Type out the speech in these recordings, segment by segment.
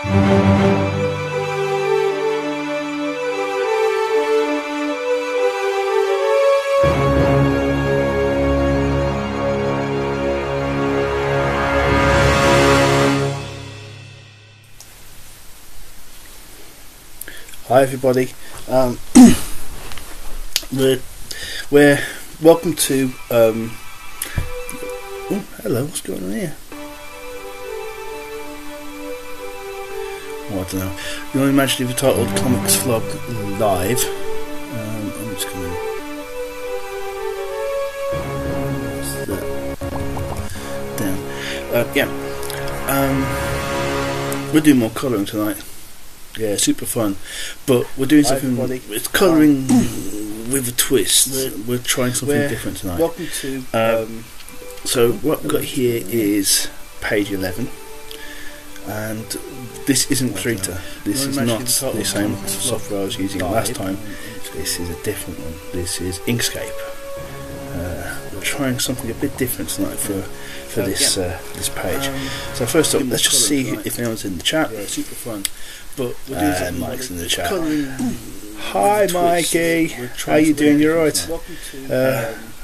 Hi everybody, we're welcome to oh hello, what's going on here? Oh, I don't know. The Unimaginatively titled Comics Vlog Live. I'm just going to down. We're doing more colouring tonight. Yeah, super fun. But we're doing something. It's colouring with a twist. We're trying something different tonight. Welcome to. So what we've got here is page 11, and this isn't Krita. This is not the same software I was using last time. This is a different one. This is Inkscape. We're trying something a bit different tonight for this this page. So first up, let's just see if anyone's in the chat. Yeah, super fun. But Mike's in the chat. Hi Mikey, how you doing? You're right.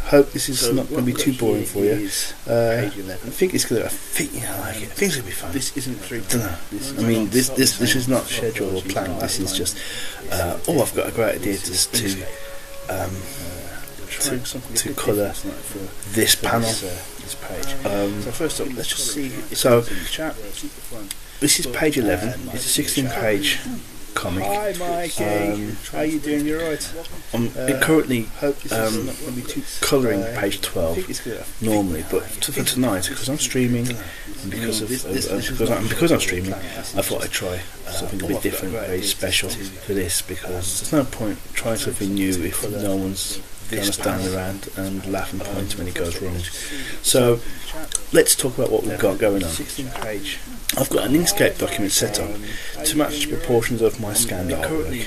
Hope this is not going to be too boring for you. I think it's gonna. I think it's gonna be fun. This isn't free. I mean, this is not scheduled or planned. This is just. Oh, I've got a great idea to colour this panel. This page. So first up, let's just see. So. This is page 11. It's a 16-page comic. Hi, Mikey. How you doing? You're right. I'm currently colouring page 12 normally, but for tonight, because I'm streaming, and because I'm streaming, I thought I'd try something a bit different, very special for this, because there's no point trying something new if no one's going to stand around and laugh and point when it goes wrong. So let's talk about what we've got going on. 16-page. I've got an Inkscape document set up to match the proportions of my scanned artwork,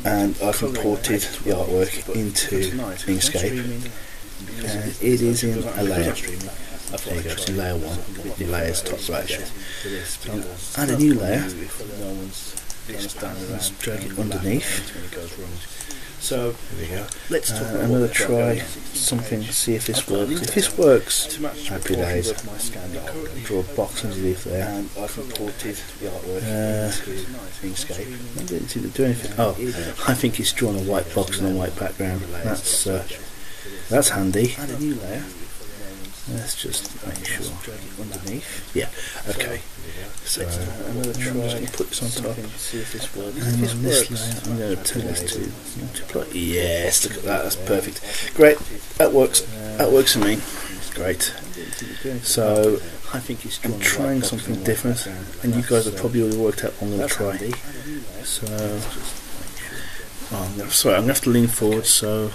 and I've imported the artwork into Inkscape, and it is in a layer. There you go, it's in layer 1, the layers top right. So add a new layer, let's drag it underneath. So here we go. Let's talk about I'm going to try something, see if this works. If this works, happy days. Draw a box underneath there. And I've imported the artwork into Inkscape. I didn't seem to do anything. Oh, I think it's drawn a white box and a white background. That's handy. Add a new layer. Let's just make sure. Underneath. Yeah. Okay. So I'm going to try and put this on top. And then on this layer, I'm going to turn this to multiply. Yes, look at that. That's perfect. Great. That works. That works for me. Great. So I'm trying something different, and you guys have probably already worked out what I'm going to try. So, sorry, I'm going to have to lean forward. So.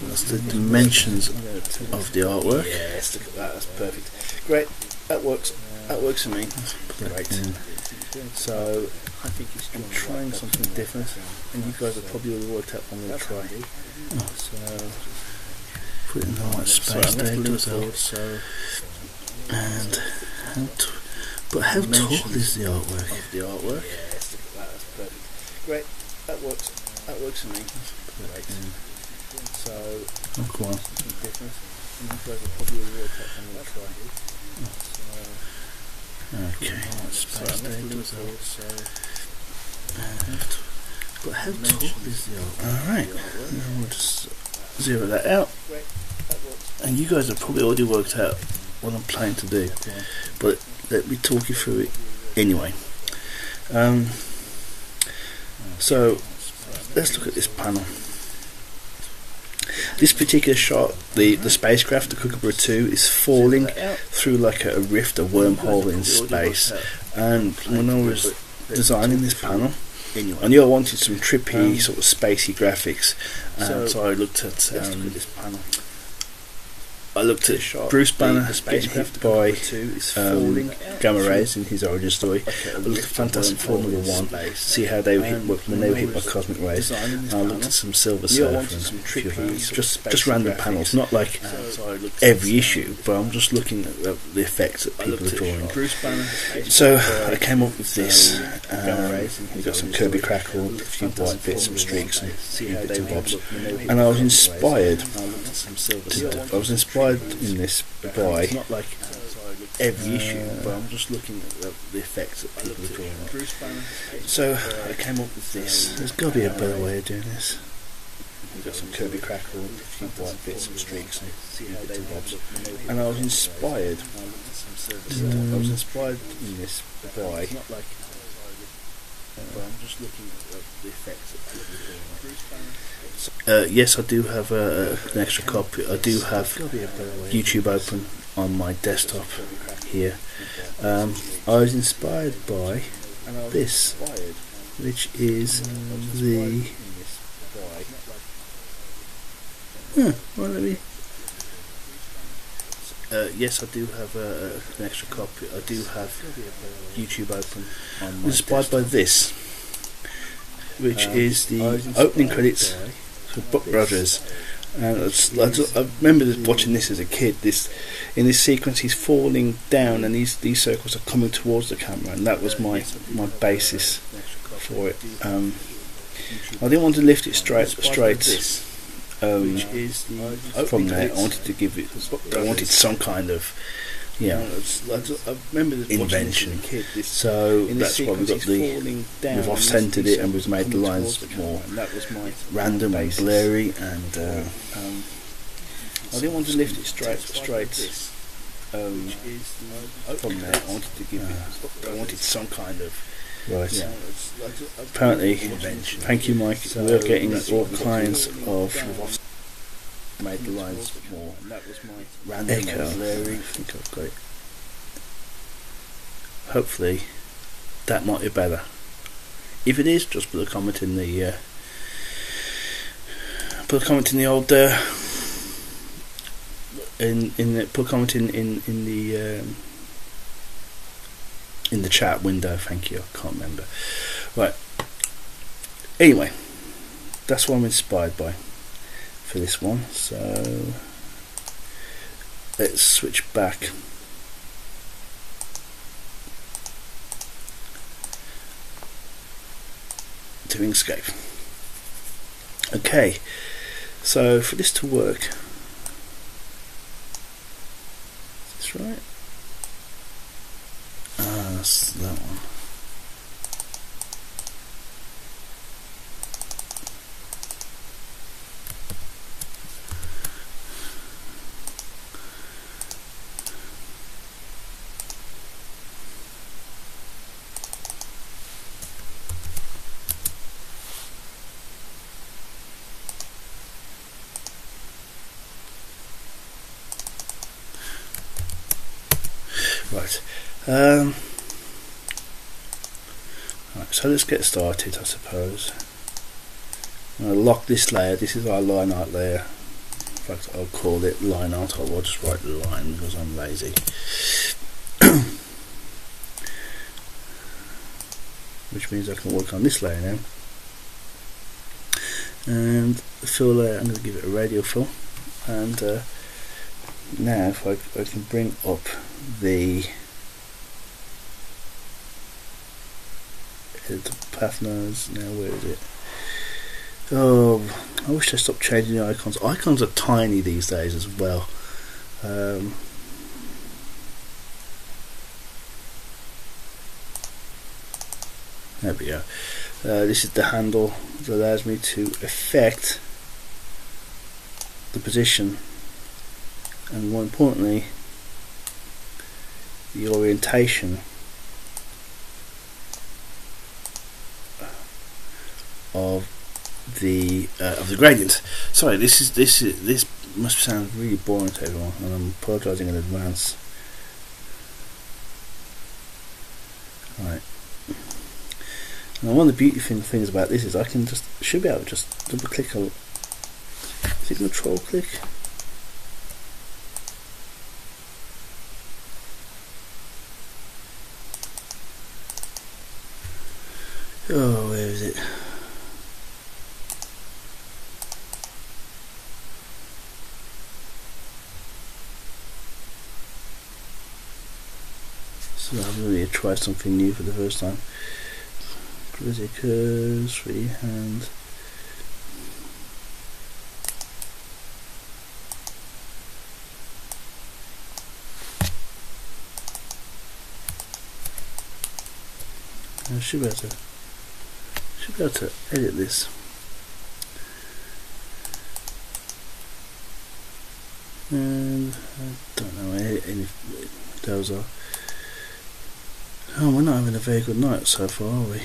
That's the dimensions of the artwork. Yes, look at that. That's perfect. Great. That works. That works for me. Great. So I'm trying something different, and you guys have probably already worked out what I'm going to try. So put it in the right space there. And how tall is the artwork? Yes, look at that. That's perfect. Great. That works. That works for me. Great. So, go on. Okay, space there. But how tall is the artwork? Alright, we'll just zero that out. And you guys have probably already worked out what I'm planning to do, but let me talk you through it anyway. So, let's look at this panel. This particular shot, the spacecraft, the Kookaburra 2, is falling through like a rift, a wormhole in space. And when I was designing this panel, I knew I wanted some trippy, sort of spacey graphics, so I looked at this panel. I looked at Bruce Banner getting hit by gamma rays in his origin story. I looked at Fantastic Four #1, see how they were hit when they were hit by cosmic rays. And I looked at some Silver Surfer and a few others. Just random panels, not like every issue, but I'm just looking at the effects that people are drawing. So I came up with this. We got some Kirby Crackle, a few white bits, some streaks, and a few bits and bobs. And I was inspired. I was inspired in this by every issue, but I'm just looking at the effects that people are drawing. So I came up with this. There's got to be a better way of doing this. We've got some Kirby Crackle, a few white bits, some streaks, and a few bits and bobs. And I was inspired. I was inspired in this by. But I'm just looking at the effects that people are doing. Yes, I do have an extra copy. I do have YouTube open on my desktop here. I was inspired by this, which is the. Well, let me. Yes, I do have an extra copy. I do have YouTube open. I'm inspired by this, which is the opening credits for Buck Brothers. And I remember watching this as a kid. In this sequence, he's falling down, and these circles are coming towards the camera, and that was my basis for it. I didn't want to lift it straight. From there, I wanted to give it. I wanted some kind of, I remember invention. So that's why we got we've off-centered it, and we've made the lines more random and blurry. And I didn't want to lift it straight. From there, I wanted to give it. I wanted some kind of. Right. Yeah. Apparently, thank you, Mike. We're getting all kinds of made the lines more random echo. I think I've got it. Hopefully, that might be better. If it is, just put a comment in the old put a comment in the chat window. Thank you. I can't remember. Right. Anyway, that's what I'm inspired by for this one. So let's switch back to Inkscape. Okay. So for this to work, is this right? That's that one. Right. Right, so let's get started, I suppose. I'm going to lock this layer. This is our line art layer. In fact, I'll call it line art. I'll just write the line because I'm lazy. Which means I can work on this layer now. And the fill layer, I'm going to give it a radial fill. And now if I can bring up the path nose. Now where is it? Oh, I wish I stopped changing the icons. Icons are tiny these days as well. There we go. This is the handle that allows me to affect the position and, more importantly, the orientation of the gradient. Sorry, this must sound really boring to everyone, and I'm apologising in advance. Right. Now, one of the beautiful things about this is I can should be able to just double click on. Is it Control click? Oh, where is it? So I'm going to try something new for the first time. Criticus, freehand. I should be able to edit this. And I don't know any those are. Oh, we're not having a very good night so far, are we?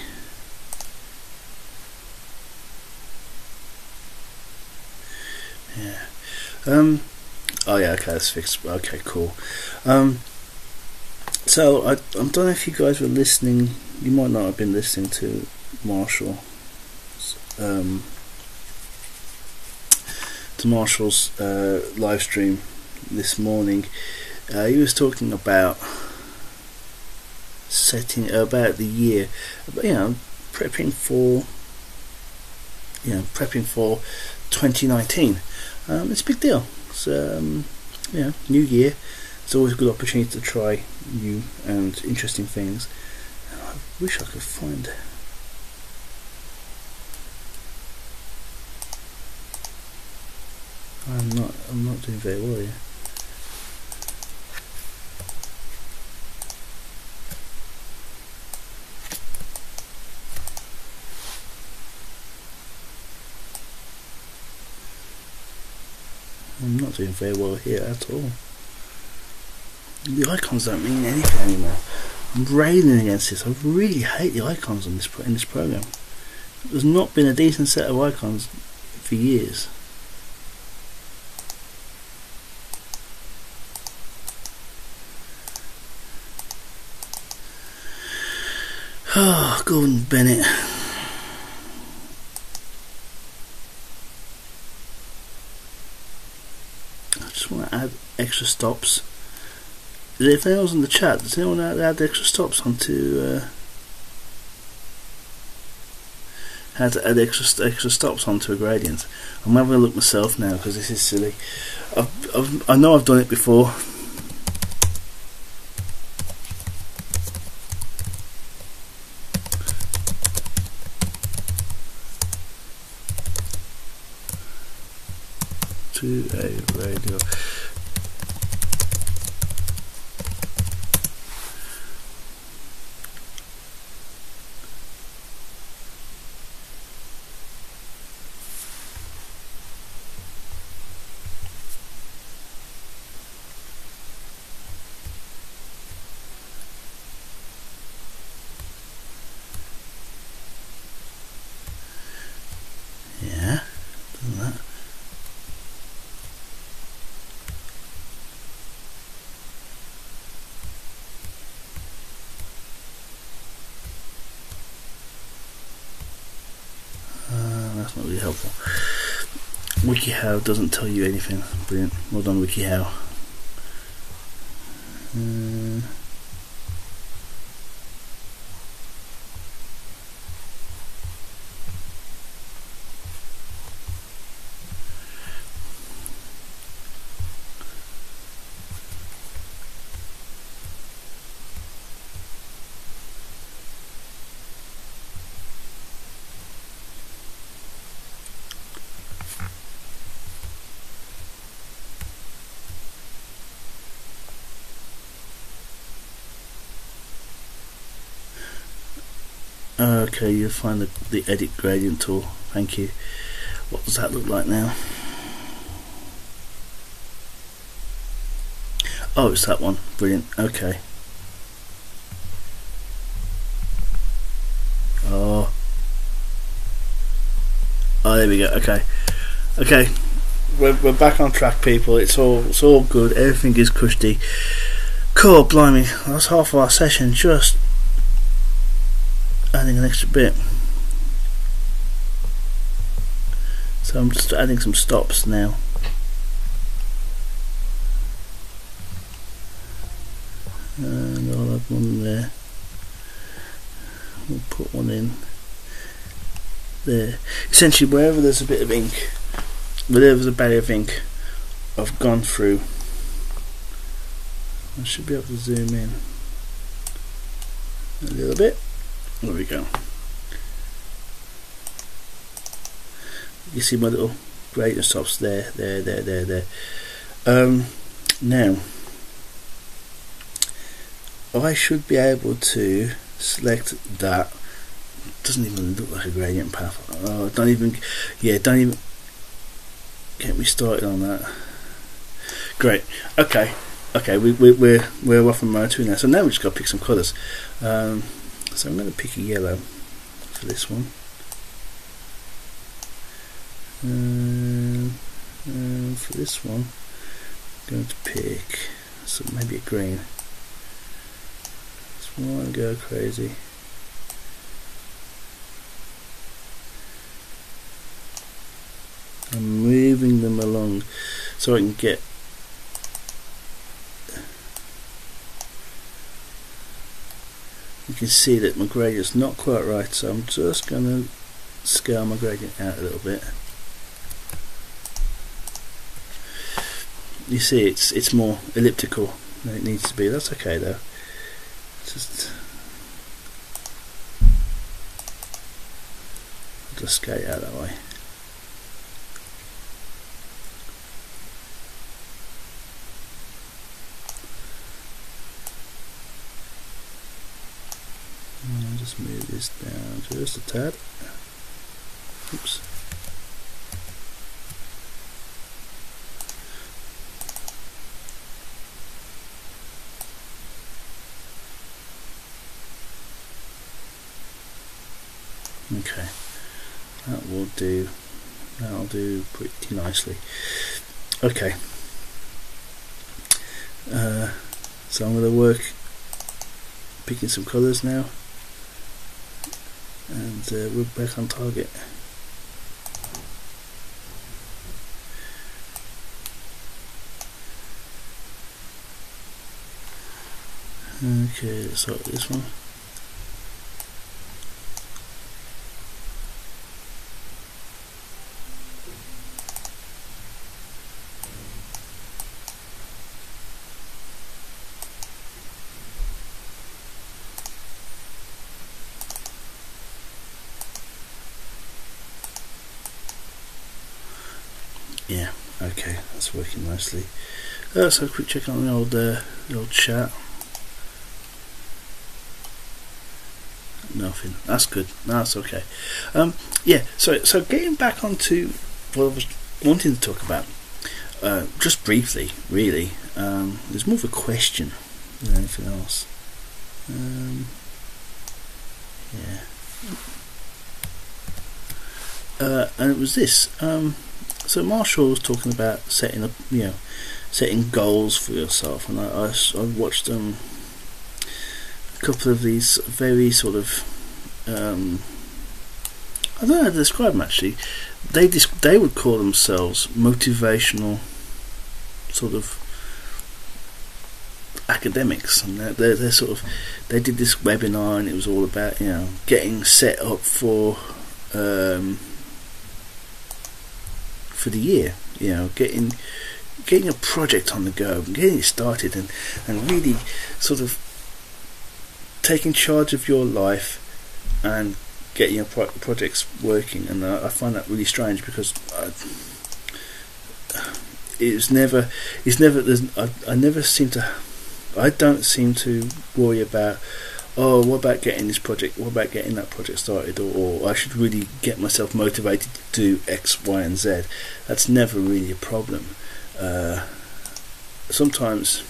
Yeah. Oh yeah. Okay, that's fixed. Okay, cool. So I don't know if you guys were listening. You might not have been listening to Marshall. To Marshall's live stream this morning. He was talking about about the year, prepping for 2019. It's a big deal. It's new year. It's always a good opportunity to try new and interesting things. I wish I could find it. I'm not doing very well here. I'm not doing very well here at all. The icons don't mean anything anymore. I'm railing against this. I really hate the icons in this program. There's not been a decent set of icons for years. Oh, Gordon Bennett. I just want to add extra stops. If anyone was in the chat, does anyone add extra stops onto how to add extra stops onto a gradient? I'm having a look myself now because this is silly. I know I've done it before. To a radio. Yeah, done that. That's not really helpful. WikiHow doesn't tell you anything. Brilliant. Well done, WikiHow. Okay, you'll find the edit gradient tool. Thank you. What does that look like now? Oh, it's that one. Brilliant. Okay. Oh, there we go. Okay. We're back on track, people. It's all good. Everything is cushy. Cool, blimey. That's half of our session. Just adding an extra bit. So I'm just adding some stops now. And I'll add one there. We'll put one in there. Essentially, wherever there's a bit of ink, wherever there's a barrier of ink, I've gone through. I should be able to zoom in a little bit. There we go. You see my little gradient stops there. Now I should be able to select that. Doesn't even look like a gradient path. Oh, don't even get me started on that. Great. Okay, we're off on mode 2 now. So now we just got to pick some colours. So I'm going to pick a yellow for this one. For this one, I'm going to pick maybe a green. This one go crazy. I'm moving them along so I can get you can see that my gradient's not quite right, so I'm just going to scale my gradient out a little bit. You see it's more elliptical than it needs to be. That's okay though. Just scale it out that way. I'll just move this down just a tad. Oops. Okay, that'll do pretty nicely. Okay, so I'm going to work picking some colours now, and we're back on target. Okay, let's start with this one. Yeah, okay, that's working nicely. Let's have a quick check on the old chat. Nothing. That's good. No, that's okay. Yeah. So getting back onto what I was wanting to talk about, just briefly, really. There's more of a question than anything else. Yeah. And it was this. So Marshall was talking about setting up, setting goals for yourself, and I watched a couple of these very sort of I don't know how to describe them actually. They would call themselves motivational sort of academics, and they're sort of, they did this webinar and it was all about getting set up for the year, getting a project on the go, getting it started, and really sort of taking charge of your life and getting your projects working. And I find that really strange, because I don't seem to worry about, oh, what about getting this project, what about getting that project started, or I should really get myself motivated to do X, Y and Z. That's never really a problem. Sometimes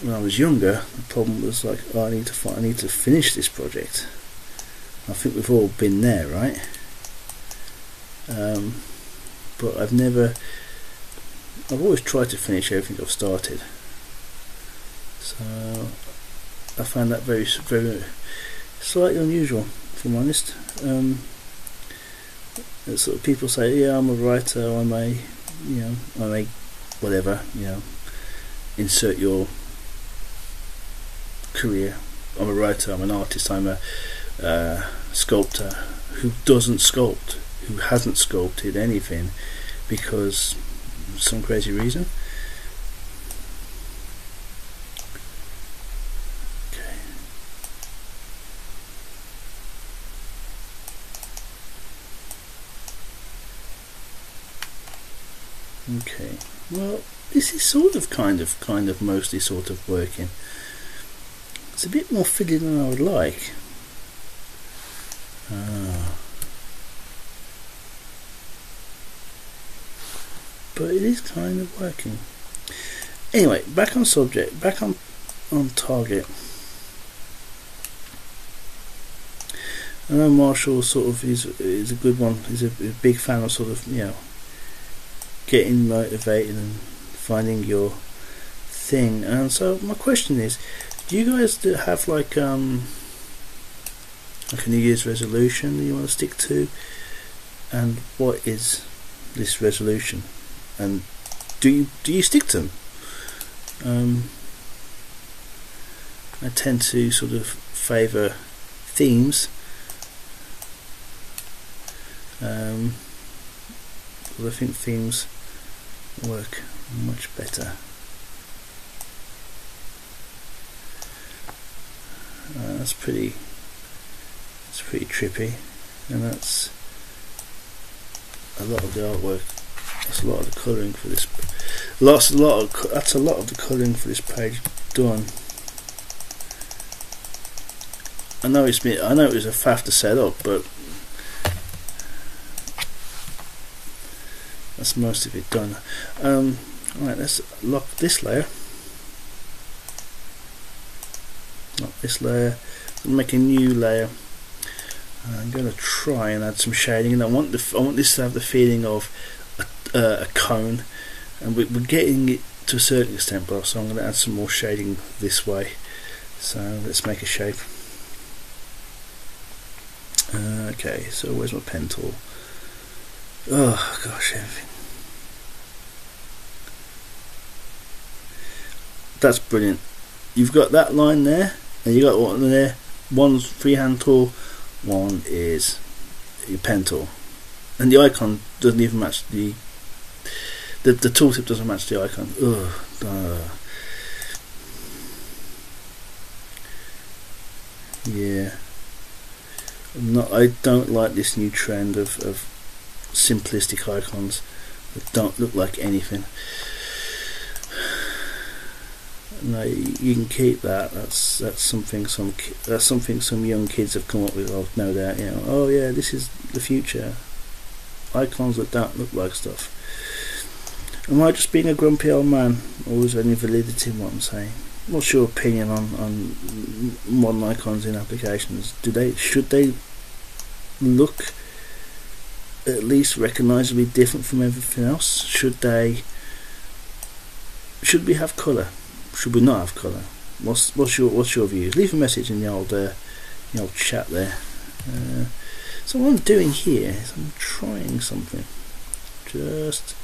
when I was younger, the problem was like, oh, I need to finish this project. I think we've all been there, right? But I've always tried to finish everything I've started. So I find that very, very slightly unusual, if I'm honest. Sort of people say, yeah, I'm a writer, I may whatever, insert your career. I'm a writer, I'm an artist, I'm a sculptor who doesn't sculpt, who hasn't sculpted anything because of some crazy reason. Okay, well, this is sort of kind of mostly sort of working. It's a bit more fiddly than I would like. But it is kind of working. Anyway, back on subject, back on target. I know Marshall sort of is a good one. He's a big fan of sort of, you know, getting motivated and finding your thing. And so my question is, do you guys have like a New Year's resolution that you want to stick to? And what is this resolution? And do you stick to them? I tend to sort of favour themes. Because I think themes work much better. That's pretty trippy, and that's a lot of the artwork. That's a lot of the colouring for this. That's a lot of the colouring for this page done. I know it was a faff to set up, but that's most of it done. Alright, let's lock this layer. Lock this layer. Make a new layer. I'm going to try and add some shading, and I want this to have the feeling of a cone, and we're getting it to a certain extent, but so I'm going to add some more shading this way. So let's make a shape. Okay, so where's my pen tool? Oh gosh, everything. That's brilliant. You've got that line there, and you got one there. One's freehand tool, one is your pen tool, and the icon doesn't even match the tooltip doesn't match the icon. Yeah, I don't like this new trend of simplistic icons that don't look like anything. No, you can keep that. That's something some young kids have come up with. Oh, no doubt. You know. Oh yeah, this is the future. Icons that don't look like stuff. Am I just being a grumpy old man, or is there any validity in what I'm saying? What's your opinion on modern icons in applications? Should they look at least recognisably different from everything else? Should we have colour? Should we not have colour? What's your views? Leave a message in the old chat there. So what I'm doing here is I'm trying something. Just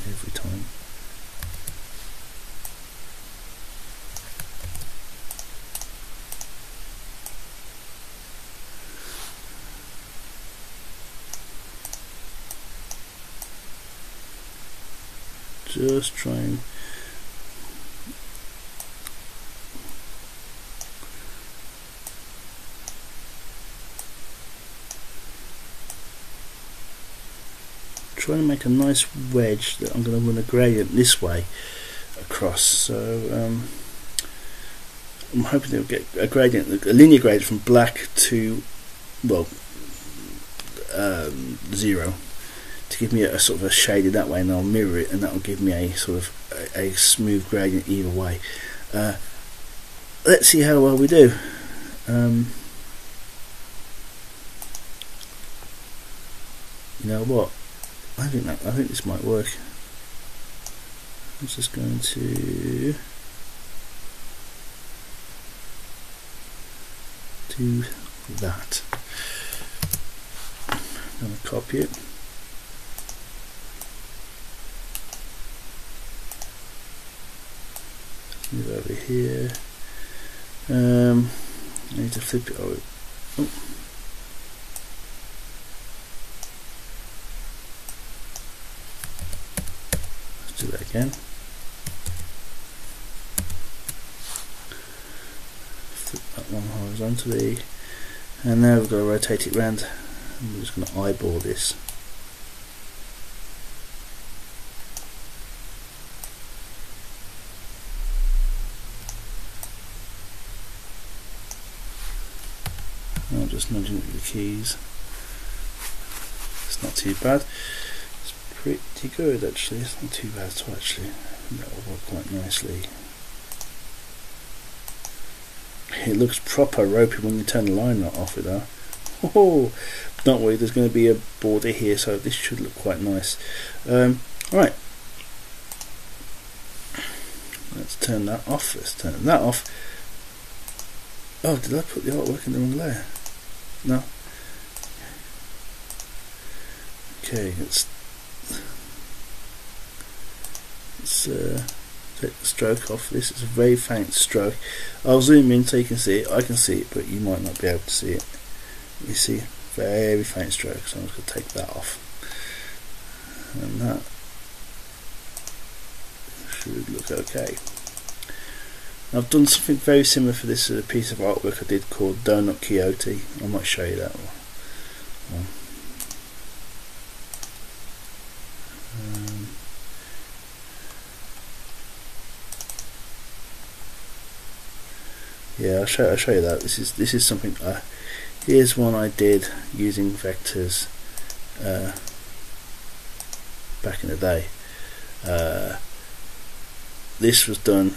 every time. Just trying. Trying to make a nice wedge that I'm going to run a gradient this way across. So I'm hoping they'll get a linear gradient from black to, well, 0, to give me a sort of a shaded that way, and I'll mirror it, and that will give me a sort of a smooth gradient either way. Let's see how well we do. You know what? I think this might work. I'm just going to do that. I'm going to copy it. Move over here. I need to flip it over. Oh. Let's do that again. Flip that one horizontally, and now we've got to rotate it round, and we're just going to eyeball this. I'm just nudging it with the keys. It's not too bad. It's pretty good actually. It's not too bad at all actually. That will work quite nicely. It looks proper ropey when you turn the line off with that. Oh, don't worry, there's going to be a border here, so this should look quite nice. Right, let's turn that off. Let's turn that off. Oh, did I put the artwork in the wrong layer? No. Okay, let's take the stroke off. This is a very faint stroke. I'll zoom in so you can see it. I can see it, but you might not be able to see it. You see, very faint stroke, so I'm just going to take that off. And that should look okay. I've done something very similar for this piece of artwork I did called Donut Quixote. I might show you that one. Yeah, I'll show you that. This is something. Here's one I did using vectors back in the day. This was done.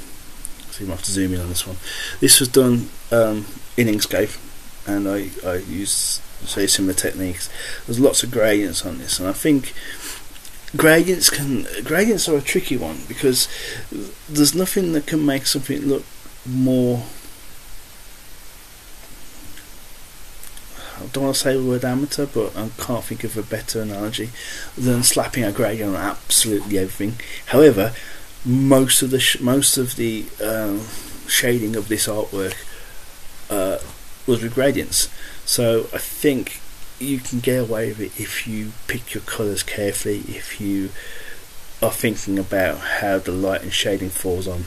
So you might have to zoom in on this one. This was done in Inkscape, and I used very similar techniques. There's lots of gradients on this, and I think gradients are a tricky one because there's nothing that can make something look more. I don't want to say the word amateur, but I can't think of a better analogy than slapping a gradient on absolutely everything. However, most of the shading of this artwork was with gradients, so I think you can get away with it if you pick your colours carefully, if you are thinking about how the light and shading falls on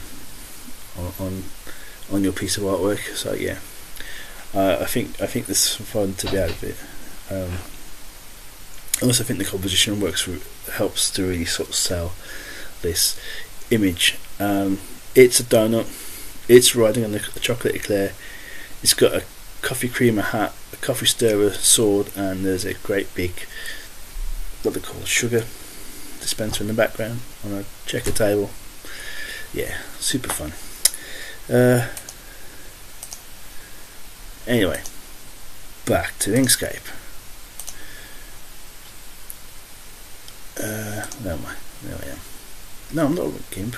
your piece of artwork. So yeah, I think this is fun to be out of it. I also think the composition helps to really sort of sell this image. It's a donut. It's riding on the chocolate eclair. It's got a coffee creamer hat, a coffee stirrer sword, and there's a great big, what they call a sugar dispenser in the background on a checker table. Yeah, super fun. Anyway, back to Inkscape. Where am I? There I am. No, I'm not with GIMP.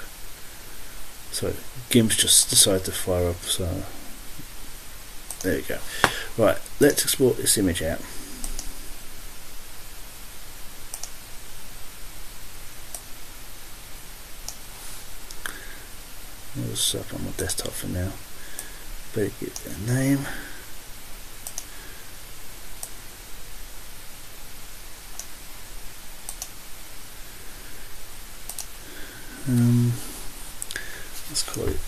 So GIMP's just decided to fire up, so there we go. Right, let's export this image out. I'll just set up on my desktop for now. Better give it a name. Let's call it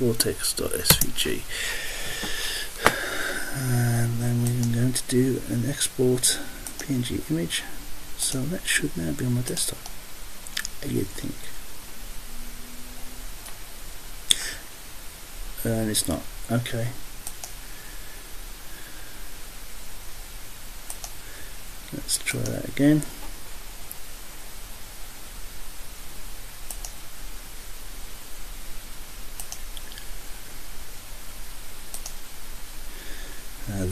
vortex.svg, and then we're going to do an export PNG image, so that should now be on my desktop, you'd think, and it's not. Okay, let's try that again.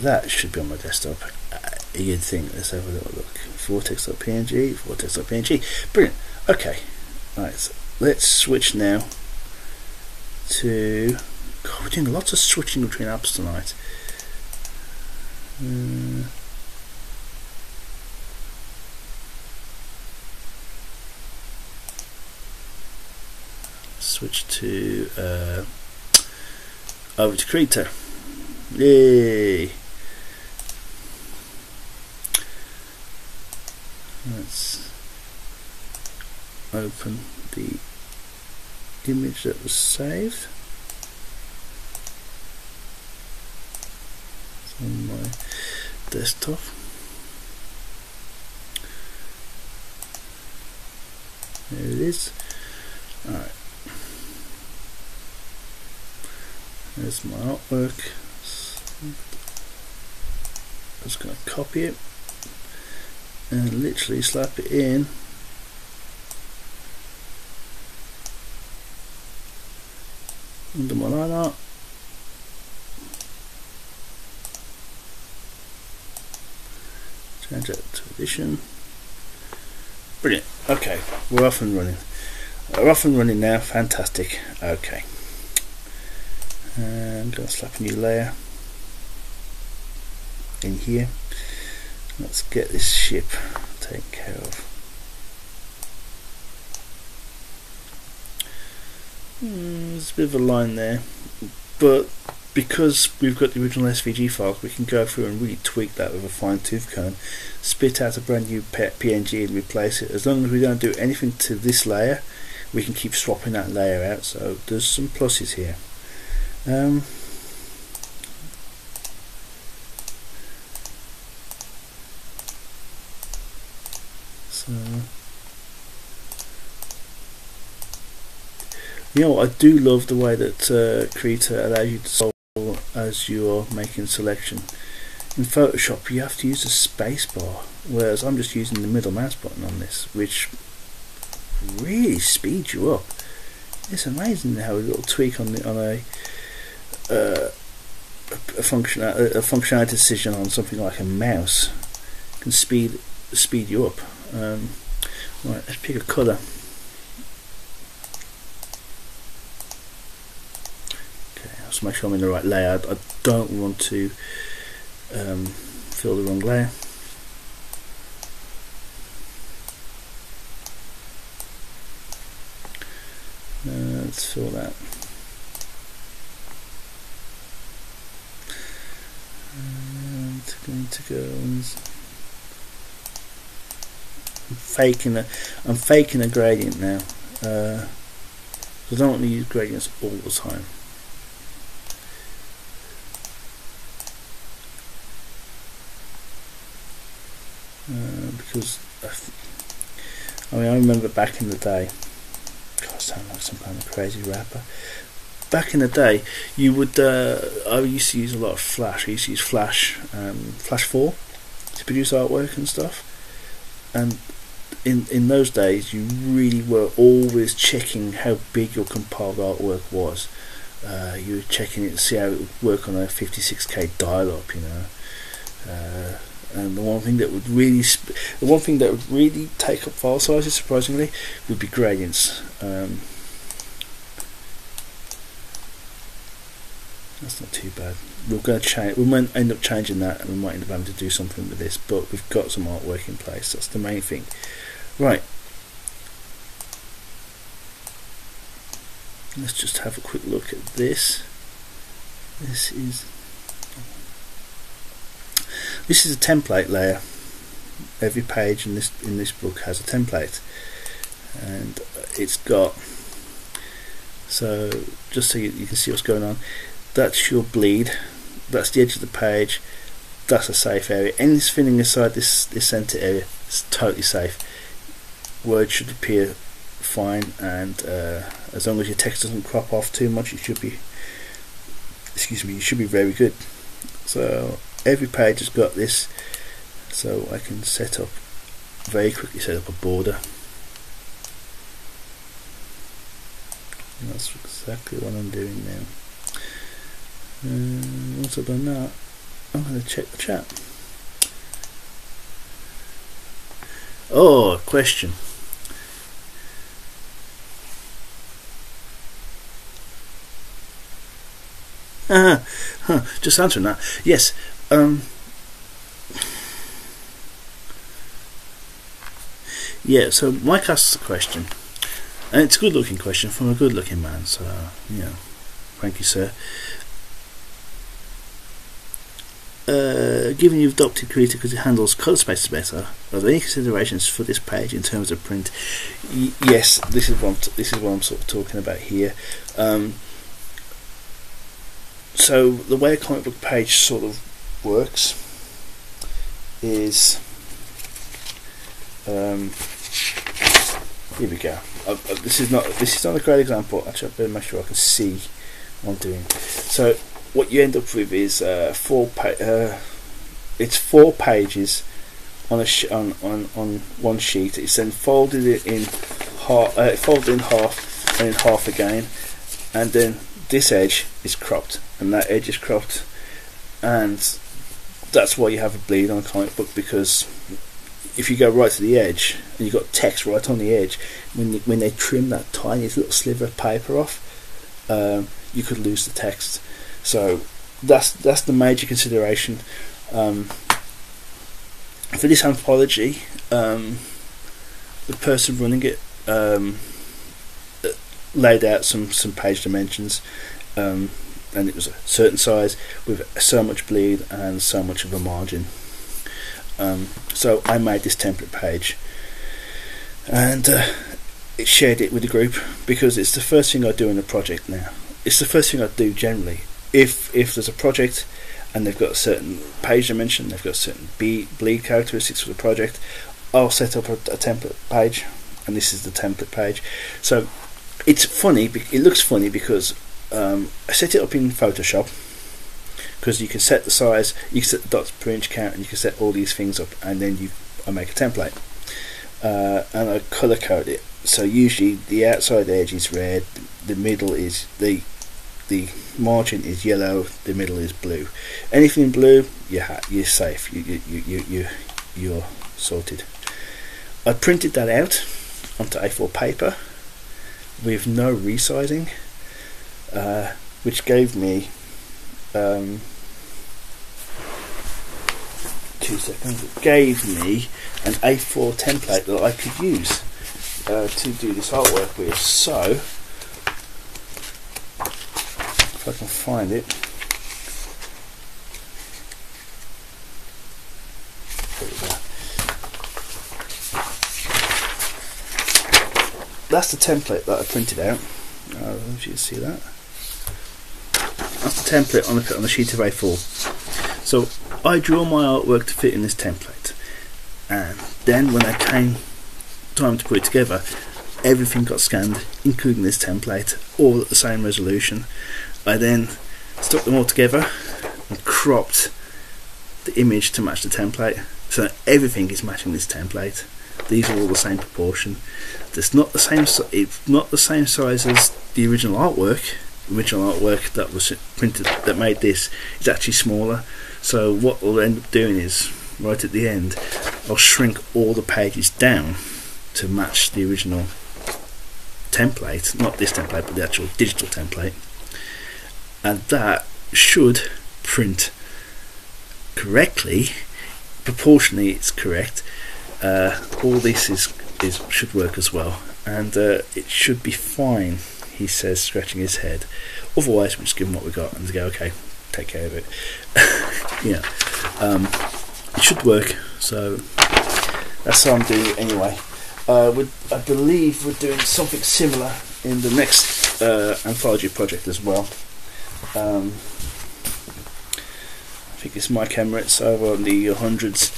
That should be on my desktop, you'd think. Let's have a little look. Vortex.png, vortex.png. Brilliant. Okay, right, so let's switch now to. God, we're doing lots of switching between apps tonight. switch to over to Creator. Yay! Let's open the image that was saved. It's on my desktop. There it is. Alright. There's my artwork. I'm just going to copy it and literally slap it in under my line art. Change that to edition. Brilliant. Okay, we're off and running. We're off and running now. Fantastic. Okay. And I'm going to slap a new layer in here. Let's get this ship taken care of. There's a bit of a line there, but because we've got the original SVG files, we can go through and really tweak that with a fine-tooth comb, spit out a brand new PNG and replace it. As long as we don't do anything to this layer, we can keep swapping that layer out, so there's some pluses here. So, you know, I do love the way that Creator allows you to solve as you are making selection. In Photoshop you have to use the space bar, whereas I'm just using the middle mouse button on this, which really speeds you up. It's amazing how a little tweak on a functionality decision on something like a mouse can speed you up. Right, let's pick a colour. Okay, let's make sure I'm in the right layer. I don't want to fill the wrong layer. Let's fill that. And going to go. I'm faking a gradient now. I don't want to use gradients all the time. Because I remember back in the day. God, I sound like some kind of crazy rapper. Back in the day, you would. I used to use a lot of Flash. I used to use Flash 4 to produce artwork and stuff. And in those days, you really were always checking how big your compiled artwork was. You were checking it to see how it would work on a 56K dial-up, you know. And the one thing that would really take up file sizes, surprisingly, would be gradients. That's not too bad. We're going to change. We might end up changing that, and we might end up having to do something with this. But we've got some artwork in place. That's the main thing. Right. Let's just have a quick look at this. This is a template layer. Every page in this book has a template, and it's got. So just so you can see what's going on. That's your bleed. That's the edge of the page. That's a safe area. Anything inside this center area is totally safe. Words should appear fine, and as long as your text doesn't crop off too much, it should be. Excuse me. You should be very good. So every page has got this. So I can very quickly set up a border. And that's exactly what I'm doing now. Once I've done that, I'm going to check the chat. Oh, question. Just answering that. Yes. Yeah. So Mike asks a question. And it's a good looking question from a good looking man, so yeah, thank you, sir. Given you've adopted Creator because it handles colour spaces better, are there any considerations for this page in terms of print? Yes, this is what I'm sort of talking about here. So the way a comic book page sort of works is, here we go. This is not a great example. Actually, I better make sure I can see what I'm doing. So what you end up with is it's 4 pages on on one sheet. It's then folded in half, and in half again, and then this edge is cropped and that edge is cropped, and that's why you have a bleed on a comic book, because if you go right to the edge and you've got text right on the edge, when they trim that tiny little sliver of paper off, you could lose the text. So that's the major consideration. For this anthology, the person running it laid out some page dimensions, and it was a certain size with so much bleed and so much of a margin. So I made this template page and shared it with the group, because it's the first thing I do in a project now. It's the first thing I do generally. If there's a project and they've got a certain page dimension, they've got certain bleed characteristics for the project, I'll set up a template page, and this is the template page. So it's funny, it looks funny because I set it up in Photoshop, because you can set the size, you can set the dots per inch count, and you can set all these things up, and then I make a template, and I colour code it. So usually the outside edge is red, the middle is the margin is yellow, the middle is blue. Anything blue, you're safe. You're sorted. I printed that out onto A4 paper with no resizing, which gave me 2 seconds. It gave me an A4 template that I could use to do this artwork with. So if I can find it, there we go. That's the template that I printed out. I don't know if you can see that. That's the template on a sheet of A4. So I drew my artwork to fit in this template, and then when I came time to put it together, everything got scanned, including this template, all at the same resolution. I then stuck them all together and cropped the image to match the template, so everything is matching this template. These are all the same proportion. It's not the same size as the original artwork. The original artwork that was printed, that made this, is actually smaller. So what we'll end up doing is, right at the end, I'll shrink all the pages down to match the original template, not this template but the actual digital template, and that should print correctly. Proportionally it's correct. All this should work as well, and it should be fine, he says, scratching his head. Otherwise we'll just give him what we got and go, okay, take care of it. Yeah, it should work. So that's how I'm doing it anyway. I believe we're doing something similar in the next anthology project as well. I think it's Mike Emirates over on the hundreds.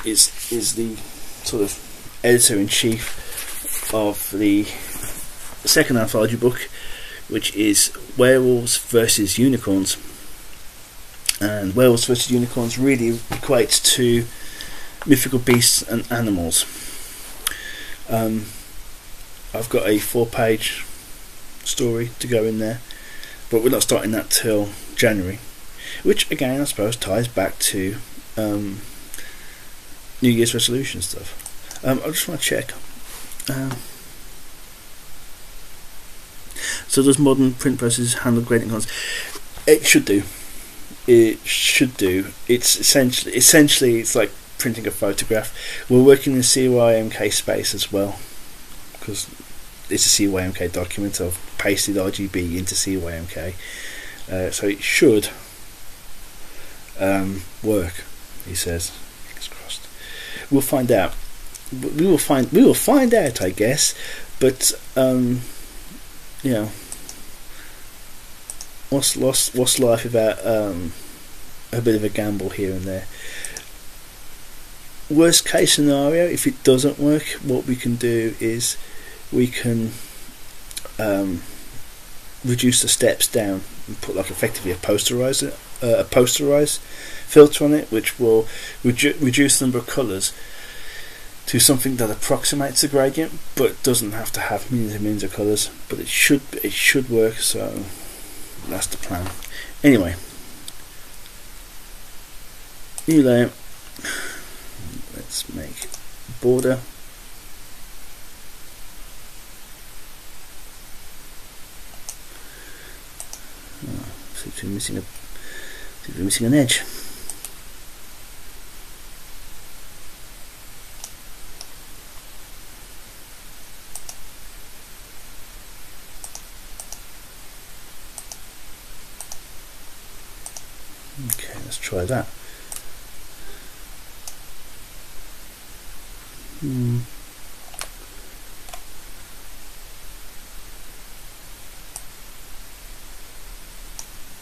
Is the sort of editor-in-chief of the second anthology book, which is Werewolves versus Unicorns. And Werewolves versus Unicorns really equates to mythical beasts and animals. I've got a 4-page story to go in there, but we're not starting that till January, which again I suppose ties back to New Year's resolution stuff. I just want to check. So does modern print processes handle grading cons? It should do. It should do. It's essentially it's like printing a photograph. We're working in the CYMK space as well, because it's a CYMK document. I've pasted RGB into CYMK, so it should work. He says, fingers crossed. We'll find out. We will find out, I guess. But you know, what's life without a bit of a gamble here and there? Worst case scenario, if it doesn't work, what we can do is we can reduce the steps down and put like effectively a posterized filter on it, which will reduce the number of colours to something that approximates the gradient, but doesn't have to have millions and millions of colours. But it should work. So that's the plan. Anyway, new layout. Let's make border. Seems to be missing an edge. Okay, let's try that.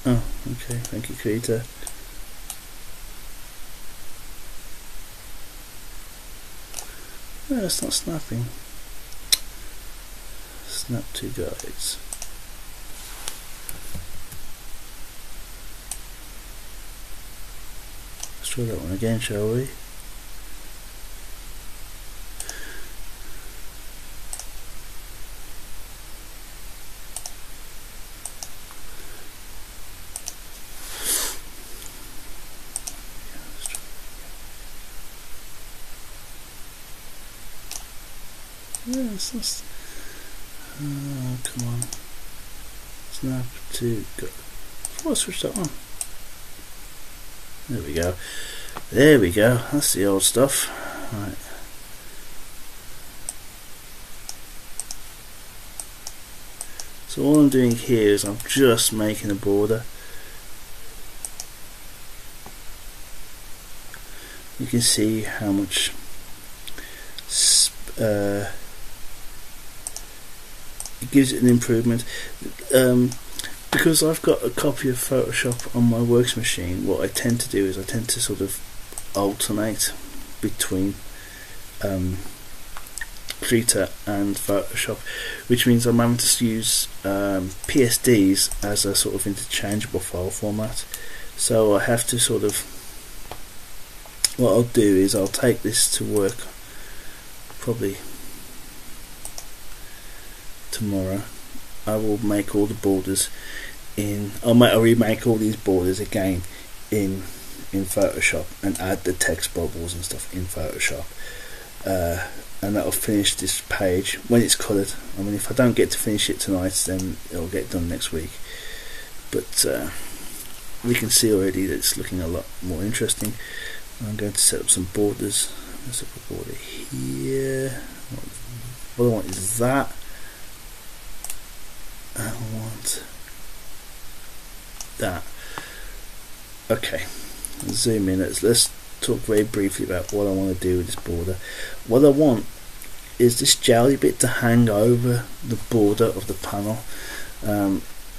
Oh, okay, thank you, creator. No, it's not snapping. Snap to guides. Let's try that one again, shall we? Yes, come on. Snap to go. Oh, switch that on. There we go. There we go. That's the old stuff. Right. So all I'm doing here is I'm just making a border. You can see how much it gives it an improvement. Because I've got a copy of Photoshop on my works machine, what I tend to do is I tend to sort of alternate between Krita and Photoshop, which means I'm having to use PSDs as a sort of interchangeable file format. So I have to sort of, what I'll do is I'll take this to work probably tomorrow. I will make all the borders in, I'll remake all these borders again in Photoshop and add the text bubbles and stuff in Photoshop, and that'll finish this page when it's coloured. I mean, if I don't get to finish it tonight, then it'll get done next week, but we can see already that it's looking a lot more interesting. I'm going to set up some borders. Let's set up a border here. What I want is that. I want that. Okay, zoom in. Let's talk very briefly about what I want to do with this border. What I want is this jelly bit to hang over the border of the panel.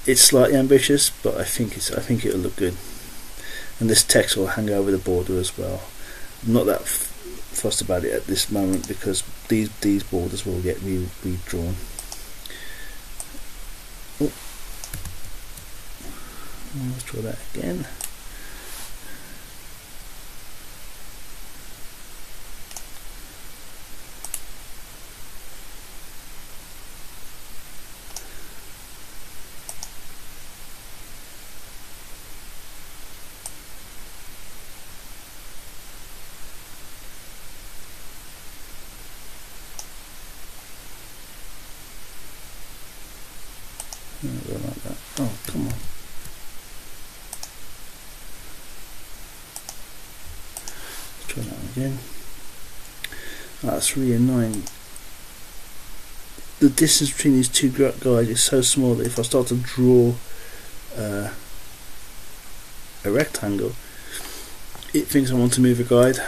It's slightly ambitious, but I think it'll look good. And this text will hang over the border as well. I'm not that fussed about it at this moment because these borders will get redrawn. Oh. Let's try that again. Like that. Oh, come on. Let's try that one again. Oh, that's really annoying. the distance between these two guides is so small that if I start to draw a rectangle, it thinks I want to move a guide.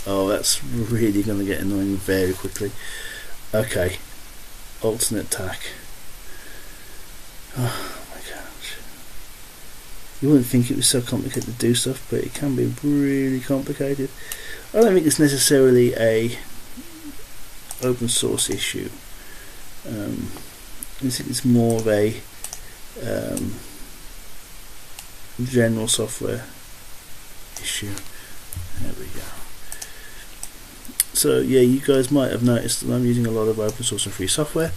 Oh, that's really going to get annoying very quickly. Okay, alternate tack. Oh my gosh. You wouldn't think it was so complicated to do stuff, but it can be really complicated. I don't think it's necessarily a open source issue. I think it's more of a general software issue. There we go. So yeah, you guys might have noticed that I'm using a lot of open source and free software,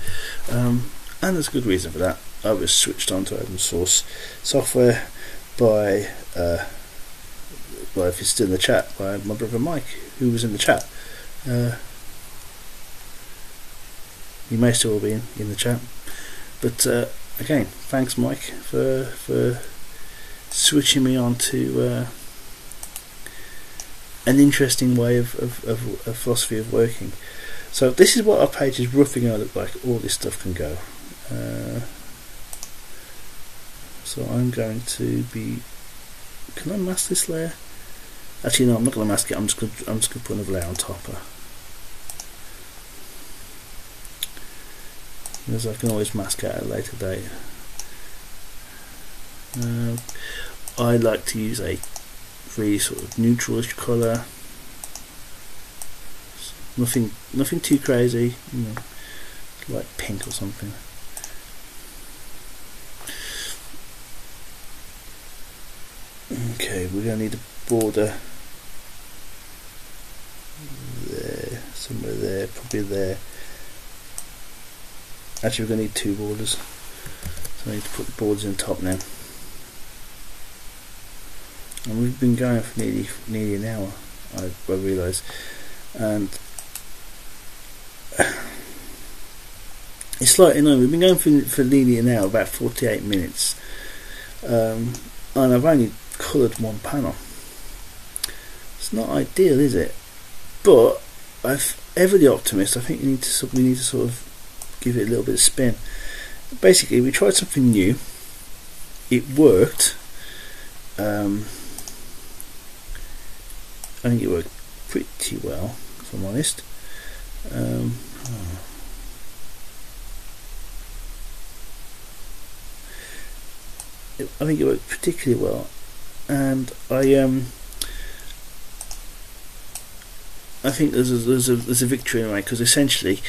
and there's a good reason for that. I was switched on to open source software by, well, if it's still in the chat, by my brother Mike, who was in the chat. He may still be in the chat, but again, thanks Mike for switching me on to an interesting way of philosophy of working. So this is what our page is roughly going to look like. All this stuff can go. So I'm going to be. Can I mask this layer? Actually, no, I'm not going to mask it. I'm just going to put another layer on top. Because I can always mask it at a later date. I like to use a really sort of neutralish colour. Nothing too crazy, you know, like pink or something. Okay, we're going to need a border there, somewhere there, probably there. Actually, we're going to need two borders, so I need to put the borders in the top now. And we've been going for nearly an hour, I realise, and it's slightly annoying. We've been going for nearly an hour, about 48 minutes, and I've only coloured one panel. It's not ideal, is it? But ever the optimist, I think we need to sort of give it a little bit of spin. Basically, we tried something new. It worked. I think it worked pretty well, if I'm honest. I think it worked particularly well, and I think there's a victory in a way, because essentially,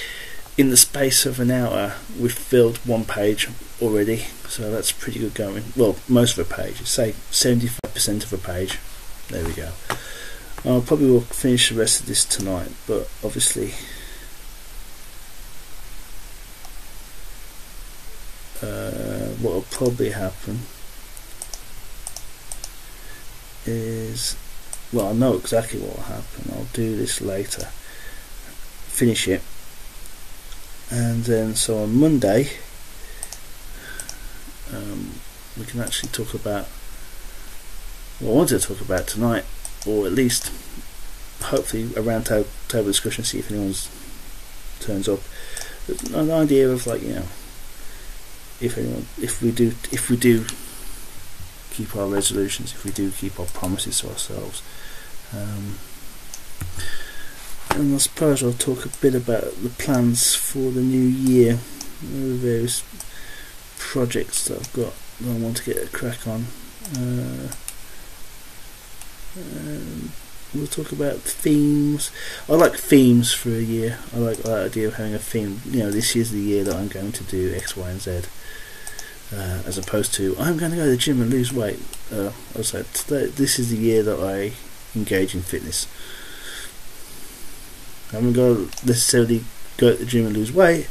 in the space of an hour, we've filled one page already, so that's pretty good going. Well, most of a page, say 75% of a page. There we go. I probably will finish the rest of this tonight, but obviously what will probably happen is, well, I know exactly what will happen. I'll do this later, finish it, and then so on Monday we can actually talk about what I wanted to talk about tonight, or at least hopefully a round table discussion, see if anyone turns up. An idea of, like, you know, if we do keep our resolutions, if we do keep our promises to ourselves, and I suppose I'll talk a bit about the plans for the new year, the various projects that I've got that I want to get a crack on. We'll talk about themes. I like themes for a year. I like the idea of having a theme. You know, this is the year that I'm going to do X, Y, and Z, as opposed to I'm going to go to the gym and lose weight. I said this is the year that I engage in fitness. I haven't got to necessarily go to the gym and lose weight,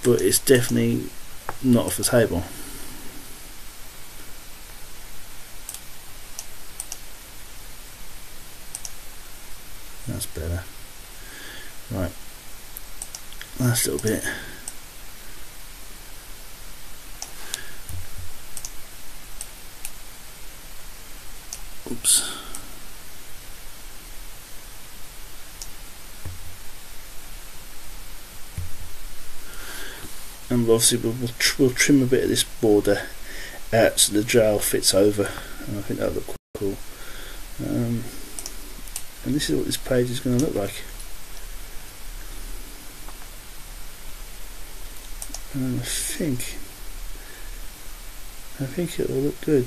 but it's definitely not off the table. That's better. Right, last little bit. Oops. and obviously we'll trim a bit of this border out so the gel fits over, and I think that'll look quite cool. And this is what this page is going to look like. And I think it will look good.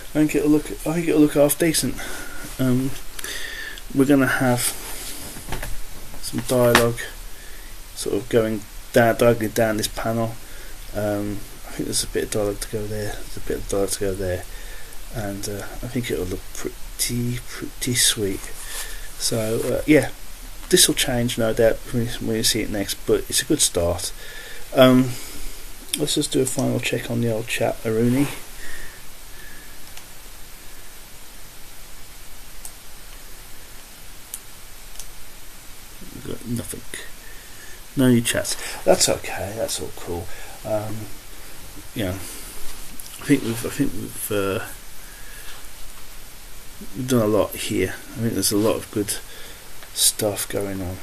I think it'll look half decent. We're going to have some dialogue sort of going diagonally down this panel. I think there's a bit of dialogue to go there, there's a bit of dialogue to go there, and I think it'll look pretty sweet. So yeah, this will change no doubt when you see it next, but it's a good start. Let's just do a final check on the old chap Aruni. We've got nothing, no new chats. That's okay, that's all cool. Yeah, I think we've done a lot here. I think there's a lot of good stuff going on.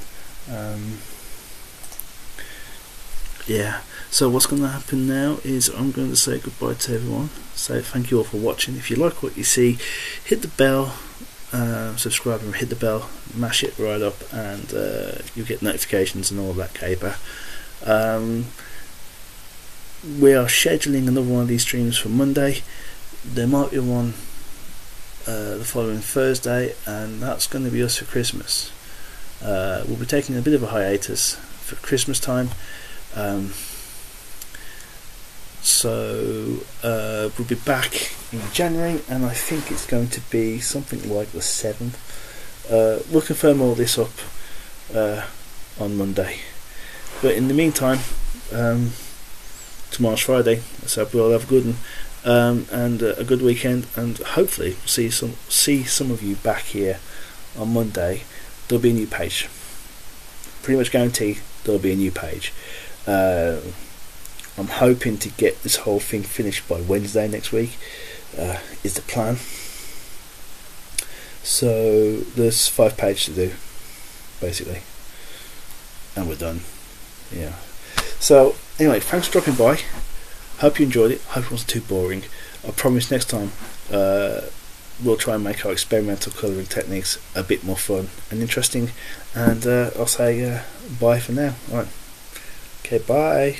Yeah, so what's going to happen now is I'm going to say goodbye to everyone, say thank you all for watching. If you like what you see, hit the bell, subscribe and hit the bell, mash it right up, and you'll get notifications and all that caper. We are scheduling another one of these streams for Monday. There might be one the following Thursday, and that's going to be us for Christmas. We'll be taking a bit of a hiatus for Christmas time, so we'll be back in January, and I think it's going to be something like the 7th. We'll confirm all this up on Monday, but in the meantime, tomorrow's Friday, so we'll have a good one. And a good weekend, and hopefully see some of you back here on Monday. There'll be a new page, pretty much guaranteed there'll be a new page. I'm hoping to get this whole thing finished by Wednesday next week, is the plan. So there's 5 pages to do basically, and we're done. Yeah, so anyway, thanks for dropping by. Hope you enjoyed it. Hope it wasn't too boring. I promise next time we'll try and make our experimental colouring techniques a bit more fun and interesting. And I'll say bye for now. Alright. Okay, bye.